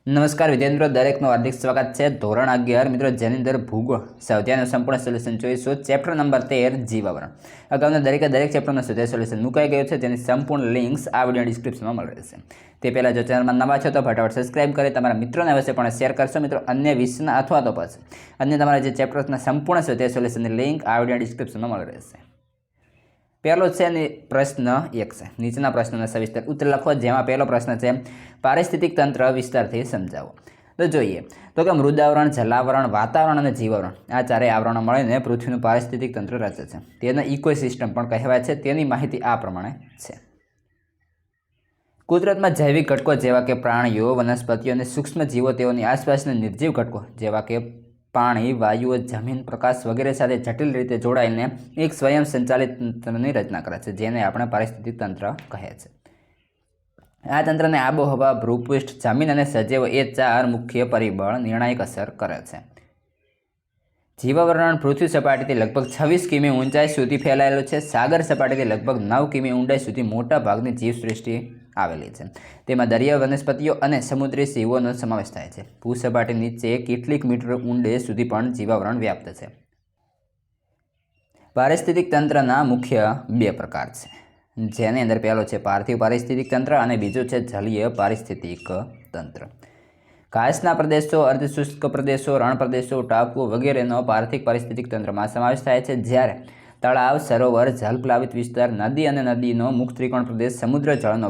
નમસ્કાર વિદ્યાર્થી મિત્રો, દરેકનું હાર્દિક સ્વાગત છે. ધોરણ 11 મિત્રો, જેની અંદર ભૂગોળ સ્વાધ્યાયનું સંપૂર્ણ સોલ્યુશન જોઈશું. Chapter number 13 જીવાવરણ. અગાઉના દરેક ચેપ્ટરનું સ્વાધ્યાય સોલ્યુશન મુકાઈ ગયું છે, જેની સંપૂર્ણ લિંક્સ આ વિડીયો ડિસ્ક્રિપ્શનમાં મળી રહેશે. તે પહેલાં જો ચેનલમાં નવા છો તો ફટાફટ સબસ્ક્રાઇબ કરી તમારા મિત્રોને અવશ્યપણે શેર કરશો. મિત્રો, અન્ય વિષયના અથવા તો પછી અન્ય તમારા જે ચેપ્ટર્સના સંપૂર્ણ સ્વાધ્યાય સોલ્યુશનની લિંક આ વિડીયો ડિસ્ક્રિપ્શનમાં મળી રહેશે. પહેલો છે પ્રશ્ન 1 છે. નીચેના પ્રશ્નોના સવિસ્તર ઉત્તર લખો. જેમાં પહેલો પ્રશ્ન છે, પારિસ્થિતિક તંત્ર વિસ્તારથી સમજાવો. તો જોઈએ તો કે મૃદાવરણ, જલાવરણ, વાતાવરણ અને જીવાવરણ આ ચારેય આવરણો મળીને પૃથ્વીનું પારિસ્થિતિક તંત્ર રચે છે. તેને ઇકોસિસ્ટમ પણ કહેવાય છે. તેની માહિતી આ પ્રમાણે છે. કુદરતમાં જૈવિક ઘટકો જેવા કે પ્રાણીઓ, વનસ્પતિઓ અને સૂક્ષ્મ જીવો તેઓની આસપાસના નિર્જીવ ઘટકો જેવા કે પાણી, વાયુઓ, જમીન, પ્રકાશ વગેરે સાથે જટિલ રીતે જોડાઈને એક સ્વયં સંચાલિત તંત્રની રચના કરે છે, જેને આપણે પારિસ્થિતિક તંત્ર કહે છે. આ તંત્રને આબોહવા, ભૂપૃષ્ઠ, જમીન અને સજીવો એ 4 મુખ્ય પરિબળ નિર્ણાયક અસર કરે છે. જીવાવરણ પૃથ્વી સપાટીથી લગભગ 26 કિમી ઊંચાઈ સુધી ફેલાયેલું છે. સાગર સપાટીથી લગભગ 9 કિમી ઊંડાઈ સુધી મોટા ભાગની જીવસૃષ્ટિ આવેલી છે. તેમાં દરિયા, વનસ્પતિઓ અને સમુદ્રી જીવોનો સમાવેશ થાય છે. ભૂસપાટી નીચે કેટલીક મીટર ઊંડે સુધી પણ જીવાવરણ વ્યાપ્ત છે. પારિસ્થિતિક તંત્રના મુખ્ય 2 પ્રકાર છે, જેની અંદર પહેલો છે પાર્થિવ પારિસ્થિતિક તંત્ર અને બીજો છે જલીય પારિસ્થિતિક તંત્ર. ઘાસના પ્રદેશો, અર્ધશુષ્ક પ્રદેશો, રણ પ્રદેશો, ટાપુઓ વગેરેનો પાર્થિવ પારિસ્થિતિક તંત્રમાં સમાવેશ થાય છે, જ્યારે તળાવ, સરોવર, જલપ્લાવિત વિસ્તાર, નદી અને નદીનો મુક્ત ત્રિકોણ પ્રદેશ, સમુદ્ર જળનો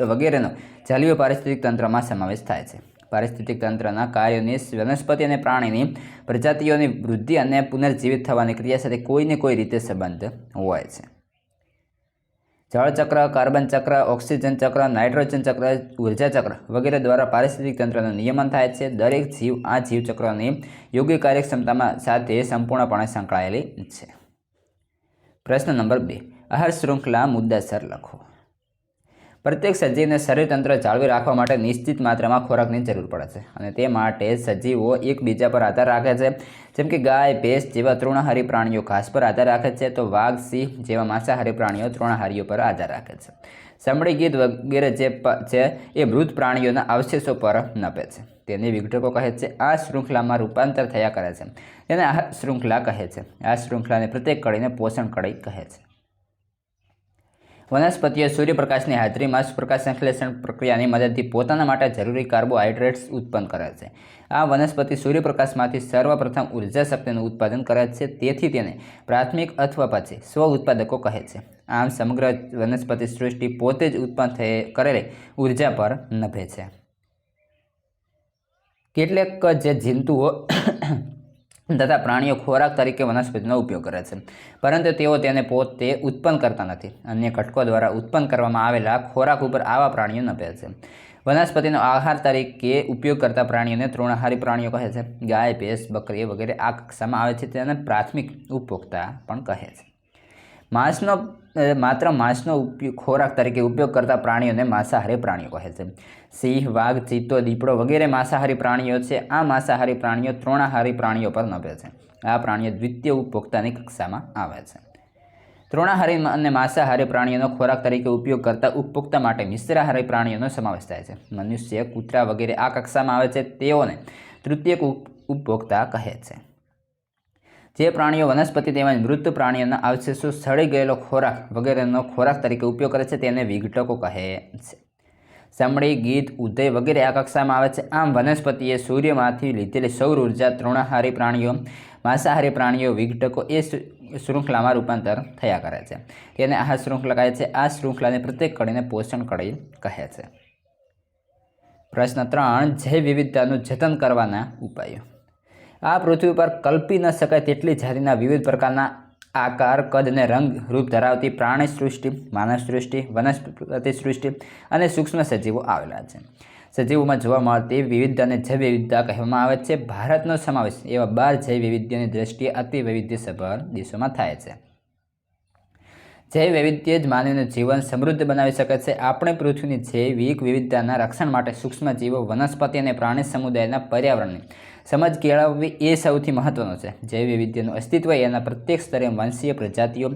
વગેરેનો જલીય પારિસ્થિતિક તંત્રમાં સમાવેશ થાય છે. પારિસ્થિતિક તંત્રના કાર્યોની વનસ્પતિ અને પ્રાણીની પ્રજાતિઓની વૃદ્ધિ અને પુનર્જીવિત થવાની ક્રિયા સાથે કોઈને કોઈ રીતે સંબંધ હોય છે. જળચક્ર, કાર્બન ચક્ર, ઓક્સિજન ચક્ર, નાઇટ્રોજન ચક્ર, ઉર્જા ચક્ર વગેરે દ્વારા પારિસ્થિતિક તંત્રનું નિયમન થાય છે. દરેક જીવ આ જીવચક્રની યોગ્ય કાર્યક્ષમતામાં સાથે સંપૂર્ણપણે સંકળાયેલી છે. પ્રશ્ન નંબર 2, આહાર શૃંખલા મુદ્દાસર લખો. પ્રત્યેક સજીવને શરીરતંત્ર જાળવી રાખવા માટે નિશ્ચિત માત્રામાં ખોરાકની જરૂર પડે છે, અને તે માટે સજીવો એકબીજા પર આધાર રાખે છે. જેમ કે ગાય, ભેંસ જેવા તૃણાહારી પ્રાણીઓ ઘાસ પર આધાર રાખે છે, તો વાઘ, સિંહ જેવા માંસાહારી પ્રાણીઓ તૃણાહારીઓ પર આધાર રાખે છે. ચામડી, ગીધ વગેરે જે છે એ મૃત પ્રાણીઓના અવશેષો પર નપે છે. તેને વિઘટકો કહે છે. આ શૃંખલામાં રૂપાંતર થયા કરે છે. તેને આહાર શૃંખલા કહે છે. આ શૃંખલાને પ્રત્યેક કડીને પોષણ કડી કહે છે. વનસ્પતિઓ સૂર્યપ્રકાશની હાજરીમાં પ્રકાશ સંશ્લેષણ પ્રક્રિયાની મદદથી પોતાના માટે જરૂરી કાર્બોહાઈડ્રેટ્સ ઉત્પન્ન કરે છે. આ વનસ્પતિ સૂર્યપ્રકાશમાંથી સર્વપ્રથમ ઉર્જા શક્તિનું ઉત્પાદન કરે છે. તેથી તેને પ્રાથમિક અથવા પછી સ્વ ઉત્પાદકો કહે છે. આમ સમગ્ર વનસ્પતિ સૃષ્ટિ પોતે જ ઉત્પન્ન કરેલી ઉર્જા પર નભે છે. કેટલાક જે જંતુઓ તથા પ્રાણીઓ ખોરાક તરીકે વનસ્પતિનો ઉપયોગ કરે છે, પરંતુ તેઓ તેને પોતે ઉત્પન્ન કરતા નથી. અન્ય ઘટકો દ્વારા ઉત્પન્ન કરવામાં આવેલા ખોરાક ઉપર આવા પ્રાણીઓ નભે છે. વનસ્પતિનો આહાર તરીકે ઉપયોગ કરતા પ્રાણીઓને તૃણાહારી પ્રાણીઓ કહે છે. ગાય, ભેંસ, બકરી વગેરે આ કક્ષામાં આવે છે. તેને પ્રાથમિક ઉપભોક્તા પણ કહે છે. માંસનો ખોરાક તરીકે ઉપયોગ કરતા પ્રાણીઓને માંસાહારી પ્રાણીઓ કહે છે. સિંહ, વાઘ, ચિત્તો, દીપડો વગેરે માંસાહારી પ્રાણીઓ છે. આ માંસાહારી પ્રાણીઓ તૃણાહારી પ્રાણીઓ પર નભે છે. આ પ્રાણીઓ દ્વિતીય ઉપભોક્તાની કક્ષામાં આવે છે. તૃણાહારી અને માંસાહારી પ્રાણીઓનો ખોરાક તરીકે ઉપયોગ કરતા ઉપભોક્તા માટે મિશ્રાહારી પ્રાણીઓનો સમાવેશ થાય છે. મનુષ્ય, કૂતરા વગેરે આ કક્ષામાં આવે છે. તેઓને તૃતીયક ઉપભોક્તા કહે છે. જે પ્રાણીઓ વનસ્પતિ તેમજ મૃત પ્રાણીઓના અવશેષો, સડી ગયેલો ખોરાક વગેરેનો ખોરાક તરીકે ઉપયોગ કરે છે, તેને વિઘટકો કહે છે. ચામડી, ગીધ, ઉધઈ વગેરે આ કક્ષામાં આવે છે. આમ વનસ્પતિએ સૂર્યમાંથી લીધેલી સૌર ઉર્જા, તૃણાહારી પ્રાણીઓ, માંસાહારી પ્રાણીઓ, વિઘટકો એ શૃંખલામાં રૂપાંતર થયા કરે છે. તેને આહાર શૃંખલા કહે છે. આ શૃંખલાને પ્રત્યેક કડીને પોષણ કડી કહે છે. પ્રશ્ન 3, જૈવ વિવિધતાનું જતન કરવાના ઉપાયો. આ પૃથ્વી પર કલ્પી ન શકાય તેટલી જાતિના વિવિધ પ્રકારના આકાર, કદ અને રંગ રૂપ ધરાવતી પ્રાણી સૃષ્ટિ, માનવ સૃષ્ટિ, વનસ્પતિ સૃષ્ટિ અને સૂક્ષ્મ સજીવો આવેલા છે. સજીવોમાં જોવા મળતી વિવિધતાને જૈવ વિવિધતા કહેવામાં આવે છે. ભારતનો સમાવેશ એવા 12 જૈવ વિવિધતાની દ્રષ્ટિએ અતિ વૈવિધ્યસભર દેશોમાં થાય છે. જૈવ વૈવિધ્ય જ માનવીનું જીવન સમૃદ્ધ બનાવી શકે છે. આપણે પૃથ્વીની જૈવિક વિવિધતાના રક્ષણ માટે સૂક્ષ્મજીવો, વનસ્પતિ અને પ્રાણી સમુદાયના પર્યાવરણની સમજ કેળવવી એ સૌથી મહત્વનું છે. જૈવ વૈવિધ્યનું અસ્તિત્વ એના પ્રત્યેક સ્તરે વંશીય પ્રજાતિઓ,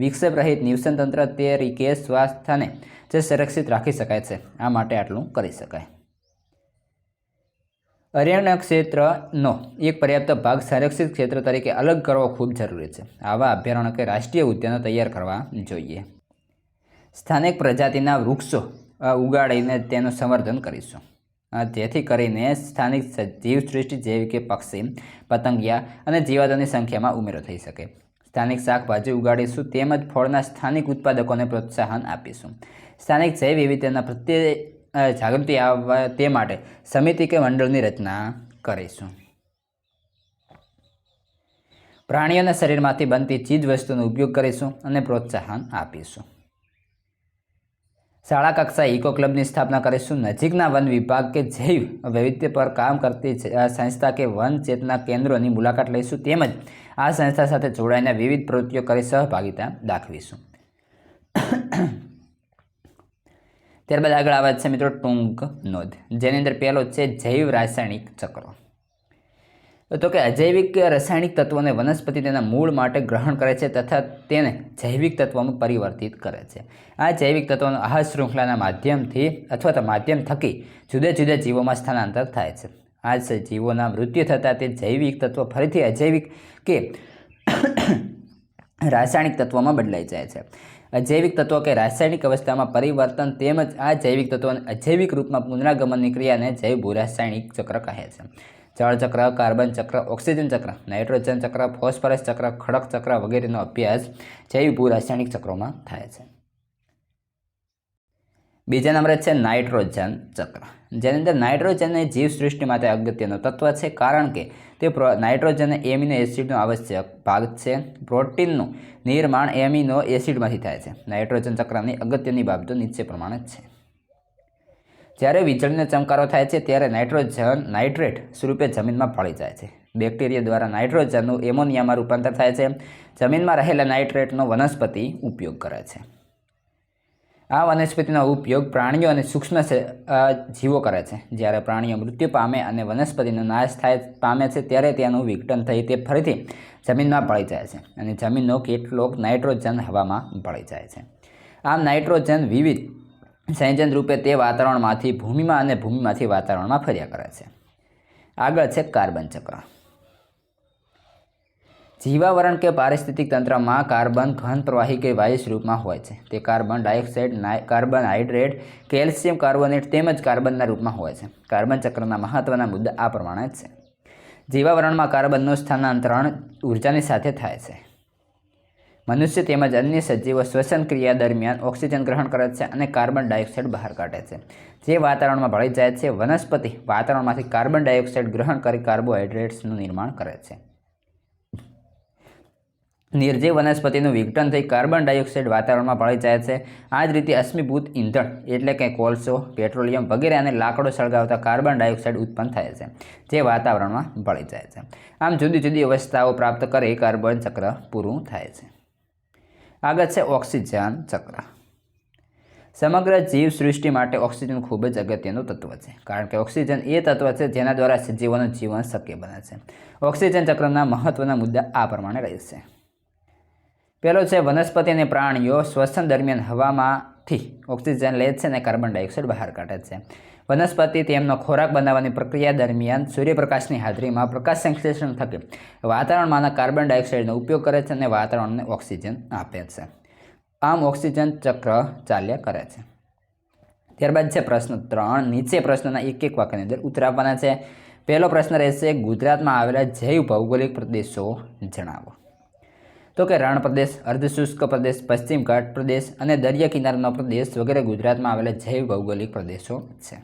વિક્ષેપ રહિત નિવસનતંત્ર તરીકે સ્વાસ્થ્યને જે સંરક્ષિત રાખી શકાય છે. આ માટે આટલું કરી શકાય. અરણ્ય ક્ષેત્રનો એક પર્યાપ્ત ભાગ સંરક્ષિત ક્ષેત્ર તરીકે અલગ કરવો ખૂબ જરૂરી છે. આવા અભયારણ્ય કે રાષ્ટ્રીય ઉદ્યાનો તૈયાર કરવા જોઈએ. સ્થાનિક પ્રજાતિના વૃક્ષો ઉગાડીને તેનું સંવર્ધન કરીશું, જેથી કરીને સ્થાનિક જીવસૃષ્ટિ જેવી કે પક્ષી, પતંગિયા અને જીવાતોની સંખ્યામાં ઉમેરો થઈ શકે. સ્થાનિક શાકભાજી ઉગાડીશું તેમજ ફળના સ્થાનિક ઉત્પાદકોને પ્રોત્સાહન આપીશું. સ્થાનિક જૈવ વિવિધતાના પ્રત્યે જાગૃતિ આવવા તે માટે સમિતિ કે મંડળની રચના કરીશું. પ્રાણીઓના શરીરમાંથી બનતી ચીજ વસ્તુનો ઉપયોગ કરીશું અને પ્રોત્સાહન આપીશું. શાળા કક્ષાએ ઇકો ક્લબની સ્થાપના કરીશું. નજીકના વન વિભાગ કે જૈવ વૈવિધ્ય પર કામ કરતી સંસ્થા કે વન ચેતના કેન્દ્રોની મુલાકાત લઈશું તેમજ આ સંસ્થા સાથે જોડાઈને વિવિધ પ્રવૃત્તિઓ કરી સહભાગિતા દાખવીશું. ત્યારબાદ આગળ આવે છે મિત્રો ટૂંક નોંધ, જેની અંદર પહેલો છે જૈવ રાસાયણિક ચક્રો. તો કે અજૈવિક રાસાયણિક તત્વોને વનસ્પતિ તેના મૂળ માટે ગ્રહણ કરે છે તથા તેને જૈવિક તત્વોમાં પરિવર્તિત કરે છે. આ જૈવિક તત્વોનો આહાર શૃંખલાના માધ્યમથી અથવા તો માધ્યમ થકી જુદા જુદા જીવોમાં સ્થાનાંતર થાય છે. આ જીવોના મૃત્યુ થતાં તે જૈવિક તત્વો ફરીથી અજૈવિક કે રાસાયણિક તત્વોમાં બદલાઈ જાય છે. અજૈવિક તત્વો કે રાસાયણિક અવસ્થામાં પરિવર્તન તેમજ આ જૈવિક તત્વોને અજૈવિક રૂપમાં પુનરાગમનની ક્રિયાને જૈવ ભૂરાસાયણિક ચક્ર કહે છે. જળ ચક્ર, કાર્બન ચક્ર, ઓક્સિજન ચક્ર, નાઇટ્રોજન ચક્ર, ફોસ્ફરસ ચક્ર, ખડક ચક્ર વગેરેનો અભ્યાસ જૈવ ભૂરાસાયણિક ચક્રોમાં થાય છે. બીજા નંબરે છે નાઇટ્રોજન ચક્ર, જેની અંદર નાઇટ્રોજન એ જીવસૃષ્ટિ માટે અગત્યનો તત્વ છે, કારણ કે તે નાઇટ્રોજન એમિનો એસિડનો આવશ્યક ભાગ છે. પ્રોટીનનું નિર્માણ એમિનો એસિડમાંથી થાય છે. નાઇટ્રોજન ચક્રની અગત્યની બાબતો નીચે પ્રમાણે છે. જ્યારે વીજળીનો ચમકારો થાય છે ત્યારે નાઇટ્રોજન નાઇટ્રેટ સ્વરૂપે જમીનમાં ભળી જાય છે. બેક્ટેરિયા દ્વારા નાઇટ્રોજનનું એમોનિયામાં રૂપાંતર થાય છે. જમીનમાં રહેલા નાઇટ્રેટનો વનસ્પતિ ઉપયોગ કરે છે. આ વનસ્પતિનો ઉપયોગ પ્રાણીઓ અને સૂક્ષ્મ જીવો કરે છે. જ્યારે પ્રાણીઓ મૃત્યુ પામે અને વનસ્પતિનો નાશ પામે છે ત્યારે તેનું વિઘટન થઈ તે ફરીથી જમીનમાં ભળી જાય છે અને જમીનનો કેટલોક નાઇટ્રોજન હવામાં ભળી જાય છે. આમ નાઇટ્રોજન વિવિધ સંયોજન રૂપે તે વાતાવરણમાંથી ભૂમિમાં અને ભૂમિમાંથી વાતાવરણમાં ફર્યા કરે છે. આગળ છે કાર્બન ચક્ર. જીવાવરણ કે પારિસ્થિતિક તંત્રમાં કાર્બન ઘન પ્રવાહી કે વાયુ સ્વરૂપમાં હોય છે. તે carbon dioxide, carbon hydrate, calcium carbonate તેમજ કાર્બનના રૂપમાં હોય છે. કાર્બન ચક્રના મહત્વના મુદ્દા આ પ્રમાણે છે. જીવાવરણમાં કાર્બનનું સ્થાનાંતરણ ઉર્જાની સાથે થાય છે. મનુષ્ય તેમજ અન્ય સજીવો શ્વસન ક્રિયા દરમિયાન ઓક્સિજન ગ્રહણ કરે છે અને કાર્બન ડાયોક્સાઇડ બહાર કાઢે છે, જે વાતાવરણમાં ભળી જાય છે. વનસ્પતિ વાતાવરણમાંથી કાર્બન ડાયોક્સાઇડ ગ્રહણ કરી કાર્બોહાઈડ્રેટ્સનું નિર્માણ કરે છે. નિર્જીવ વનસ્પતિનું વિઘટન થઈ કાર્બન ડાયોક્સાઇડ વાતાવરણમાં ભળી જાય છે. આ જ રીતે અશ્મિભૂત ઈંધણ એટલે કે કોલસો, પેટ્રોલિયમ વગેરે અને લાકડો સળગાવતા કાર્બન ડાયોક્સાઇડ ઉત્પન્ન થાય છે, જે વાતાવરણમાં ભળી જાય છે. આમ જુદી જુદી અવસ્થાઓ પ્રાપ્ત કરી કાર્બન ચક્ર પૂરું થાય છે. આગળ છે ઓક્સિજન ચક્ર. સમગ્ર જીવસૃષ્ટિ માટે ઓક્સિજન ખૂબ જ અગત્યનું તત્વ છે, કારણ કે ઓક્સિજન એ તત્વ છે જેના દ્વારા સજીવોનું જીવન શક્ય બને છે. ઓક્સિજન ચક્રના મહત્વના મુદ્દા આ પ્રમાણે રહેશે. પહેલો છે વનસ્પતિ અને પ્રાણીઓ શ્વસન દરમિયાન હવામાંથી ઓક્સિજન લે છે અને કાર્બન ડાયોક્સાઇડ બહાર કાઢે છે. વનસ્પતિ તેમનો ખોરાક બનાવવાની પ્રક્રિયા દરમિયાન સૂર્યપ્રકાશની હાજરીમાં પ્રકાશ સંશ્લેષણ થકી વાતાવરણમાંના કાર્બન ડાયોક્સાઇડનો ઉપયોગ કરે છે અને વાતાવરણને ઓક્સિજન આપે છે. આમ ઓક્સિજન ચક્ર ચાલ્યા કરે છે. ત્યારબાદ છે પ્રશ્ન 3. નીચે પ્રશ્નના એક એક વાક્યની અંદર ઉત્તર આપવાના છે. પહેલો પ્રશ્ન રહેશે ગુજરાતમાં આવેલા જૈવ ભૌગોલિક પ્રદેશો જણાવો. તો કે રણ પ્રદેશ, અર્ધશુષ્ક પ્રદેશ, પશ્ચિમ ઘાટ પ્રદેશ અને દરિયા કિનારાનો પ્રદેશ વગેરે ગુજરાતમાં આવેલા જૈવ ભૌગોલિક પ્રદેશો છે.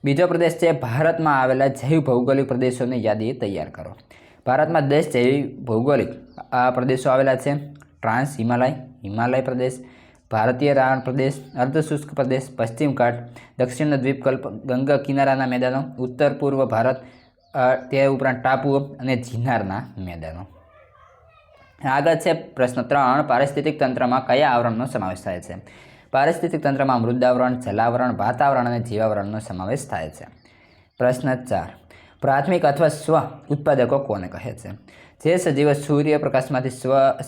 બીજો પ્રદેશ છે ભારતમાં આવેલા જૈવ ભૌગોલિક પ્રદેશોની યાદી તૈયાર કરો. ભારતમાં 10 જૈવ ભૌગોલિક પ્રદેશો આવેલા છે. ટ્રાન્સ હિમાલય પ્રદેશ, ભારતીય રણ પ્રદેશ, અર્ધશુષ્ક પ્રદેશ, પશ્ચિમ ઘાટ, દક્ષિણનો દ્વીપકલ્પ, ગંગા કિનારાના મેદાનો, ઉત્તર પૂર્વ ભારત, તે ઉપરાંત ટાપુઓ અને જિનારના મેદાનો. આગળ છે પ્રશ્ન 3. પારિસ્થિતિક તંત્રમાં કયા આવરણનો સમાવેશ થાય છે? પારિસ્થિતિક તંત્રમાં મૃદાવરણ, જલાવરણ, વાતાવરણ અને જીવાવરણનો સમાવેશ થાય છે. પ્રશ્ન 4. પ્રાથમિક અથવા સ્વ ઉત્પાદકો કોને કહે છે? જે સજીવો સૂર્યપ્રકાશમાંથી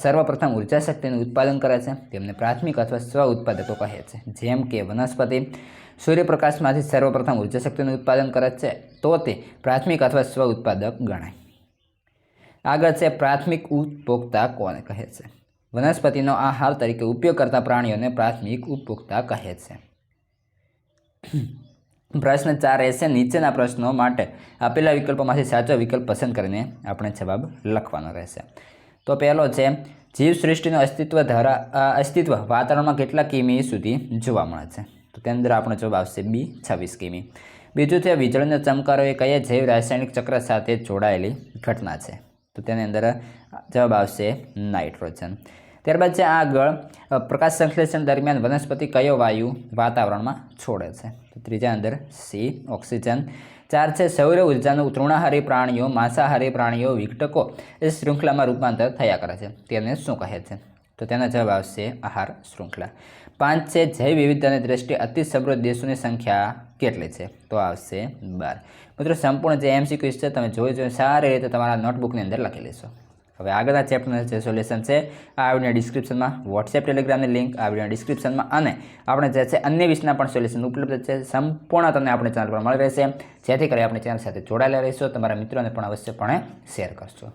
સર્વપ્રથમ ઉર્જા શક્તિનું ઉત્પાદન કરે છે તેમને પ્રાથમિક અથવા સ્વ ઉત્પાદકો કહે છે. જેમ કે વનસ્પતિ સૂર્યપ્રકાશમાંથી સર્વપ્રથમ ઉર્જા શક્તિનું ઉત્પાદન કરે છે, તો તે પ્રાથમિક અથવા સ્વ ઉત્પાદક ગણાય. આગળ છે પ્રાથમિક ઉપભોક્તા કોને કહે છે? વનસ્પતિનો આહાર તરીકે ઉપયોગ કરતા પ્રાણીઓને પ્રાથમિક ઉપભોક્તા કહે છે. પ્રશ્ન 4 છે નીચેના પ્રશ્નો માટે આપેલા વિકલ્પોમાંથી સાચો વિકલ્પ પસંદ કરીને આપણે જવાબ લખવાનો રહેશે. તો પહેલો છે જીવસૃષ્ટિનું અસ્તિત્વ વાતાવરણમાં કેટલા કિમી સુધી જોવા મળે છે? તો તેની અંદર આપણો જવાબ આવશે બી 26 કિમી. બીજું છે વીજળીનો ચમકારો એ કયા જૈવ રાસાયણિક ચક્ર સાથે જોડાયેલી ઘટના છે? તો તેની અંદર જવાબ આવશે નાઇટ્રોજન. ત્યારબાદ છે આગળ પ્રકાશ સંશ્લેષણ દરમિયાન વનસ્પતિ કયો વાયુ વાતાવરણમાં છોડે છે? તો ત્રીજા અંદર સી ઓક્સિજન. 4 છે સૌર ઉર્જાનું તૃણાહારી પ્રાણીઓ માંસાહારી પ્રાણીઓ વિઘટકો એ શૃંખલામાં રૂપાંતર થયા કરે છે તેને શું કહે છે? તો તેનો જવાબ આવશે આહાર શૃંખલા. 5 છે જૈવ વિવિધતાની દ્રષ્ટિએ અતિ સમૃદ્ધ દેશોની સંખ્યા કેટલી છે? તો આવશે 12. મિત્રો સંપૂર્ણ જે MCQ છે તમે જોઈ સારી રીતે તમારા નોટબુકની અંદર લખી લેશો. હવે આગળના ચેપ્ટરનું જે સોલ્યુશન છે આ વિડીયોના ડિસ્ક્રિપ્શનમાં વોટ્સએપ ટેલિગ્રામની લિંક આ વિડીયોના ડિસ્ક્રિપ્શનમાં અને આપણે જે છે અન્ય વિષયના પણ સોલ્યુશન ઉપલબ્ધ છે સંપૂર્ણ તમને આપણી ચેનલ પર મળી રહેશે. જેથી કરી આપણી ચેનલ સાથે જોડાયેલા રહેશો. તમારા મિત્રોને પણ અવશ્યપણે શેર કરશો.